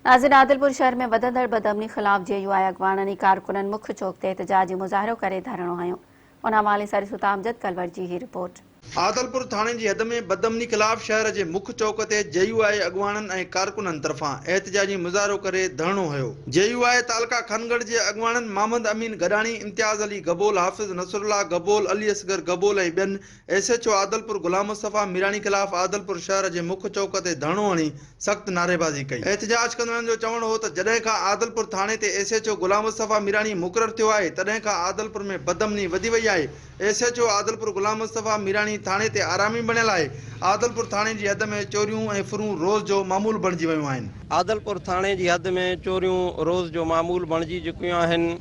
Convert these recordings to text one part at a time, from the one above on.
नाज़रीन, आदिलपुर शहर में वधंदड़ बदअमनी ख़िलाफ़ JUI अॻवाननि कारकुननि मुख्य चौक ते एहतजाजी मुज़ाहिरो करे धरणो हयो। उन हवाले सां ॾिसो था अमजद कलवर जी ही रिपोर्ट। आदलपुर थाने जी हद में बदअमनी खिलाफ़ शहर के मुख्य चौक ते JUI अॻवाननि ऐं कारकुननि तरफ़ां एहतजाजी मुज़ाहिरो करे धरणो हुयो। JUI तालका खनगढ़ जे अॻवाननि मोहम्मद अमीन गडानी, इम्तियाज़ अली गबोल, हाफ़िज़ नसरुल्लाह गबोल, अली असगर गबोल ऐं ॿियनि SHO आदलपुर गुलाम मुस्तफ़ा मीरानी खिलाफ़ आदलपुर शहर के मुख्य चौक ते धरणो हणी सख़्त नारेबाज़ी कई। एहतजाज कंदड़नि जो चवणु हो त जॾहिं खां आदलपुर थाने ते SHO गुलाम मुस्तफ़ा मीरानी मुक़ररु थियो आहे, तॾहिं खां आदलपुर में बदअमनी वधी वई आहे। SHO आदलपुर गुलाम मुस्तफ़ा मीरानी थाने ते आरामी बणियल आहे। आदलपुर थाने जी हद में चोरियूं ऐं फुरूं रोज़ जो मामूल बणिजी वियूं आहिनि। आदलपुर थाने जी हद में चोरियूं रोज़ जो मामूल बणिजी चुकियूं आहिनि।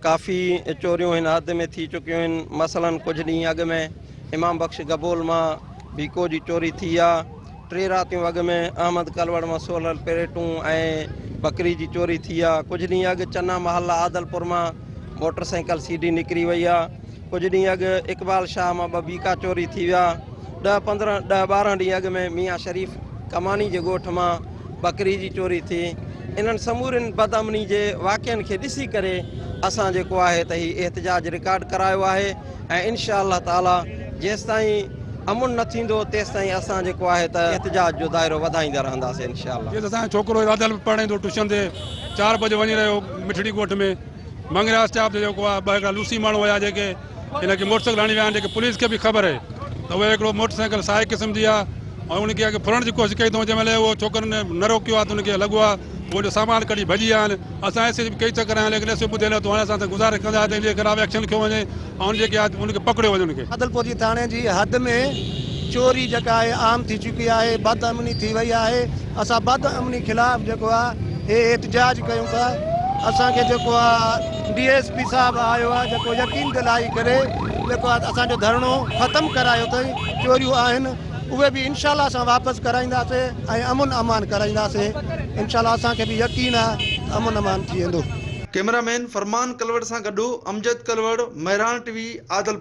काफ़ी चोरियूं हिन हद में थी चुकियूं आहिनि। मसलन कुछ ॾींहं अॻु में इमाम बख्श गबोल मां बीको जी चोरी थी आहे। 3 रातियूं अॻु में अहमद कलवड़ मां 16 पेरेटूं ऐं बकरी जी चोरी थी आहे। कुछ ॾींहं अॻु चन्ना महल आदलपुर मां मोटरसाइकिल सीधी निकिरी वई आहे। कुछ ॾींहं अॻु इकबाल शाह मां 2 बीका चोरी थी विया। 10-12 ॾींहं अॻु में मियाँ शरीफ कमानी जे ॻोठ मां बकरी जी चोरी थी। इन्हनि समूरनि बदअमनी जे वाक़िअनि खे ॾिसी करे असां जेको आहे त ही एहतजाज रिकॉर्ड करायो आहे ऐं इंशा अल्लाह ताला जेसिताईं अमुन न थींदो तेसिताईं असां जेको आहे त एहतजाज जो दायरो वधाईंदा रहंदासीं इंशा अल्लाह। असांजो छोकिरो आदलपुर पढ़े थो ट्यूशन ते 4 बजे वञी रहियो मिठड़ी ॻोठ में मंगरा स्टाफ जो जेको आहे 2 लूसी माण्हू हुया जेके हिनखे मोटरसाइकिल हणी विया आहिनि, जेके पुलिस खे बि ख़बर आहे त उहे हिकिड़ो मोटरसाइकिल साए क़िस्म जी आहे ऐं उनखे अॻे फुरण जी कोशिशि कई अथऊं। जंहिंमहिल उहो छोकिरनि ने न रोकियो आहे त उनखे लॻो आहे उहो जो सामान कढी भॼी विया आहिनि। असां ऐसे कई चकर आहियूं लेकिन ऐसे ॿुधे नथो। हाणे असां त गुज़ारिश कंदा त इनजे ख़िलाफ़ एक्शन खयो वञे ऐं जेके आहे उनखे पकड़ियो वञे। उनखे आदलपुर जी थाने जी हद में चोरी जेका आहे आम थी चुकी आहे, बदअमनी थी वई आहे। असां बदअमनी खिलाफ़ जेको आहे हे एहतजाज कयूं था। असांखे जेको आहे DSP साहब आयो आहे जेको यकीन दिलाई करे जेको आहे असांजो धरणो ख़तमु करायो अथई। चोरियूं आहिनि उहे बि इंशा अल्लाह असां वापसि कराईंदासीं ऐं अमुन अमान कराईंदासीं। इंशा अल्लाह असांखे बि यकीन आहे अमुन अमान थी वेंदो। कैमरामैन फरमान कलवड़ सां गॾु अमजद कलवड़, महरान TV, आदलपुर।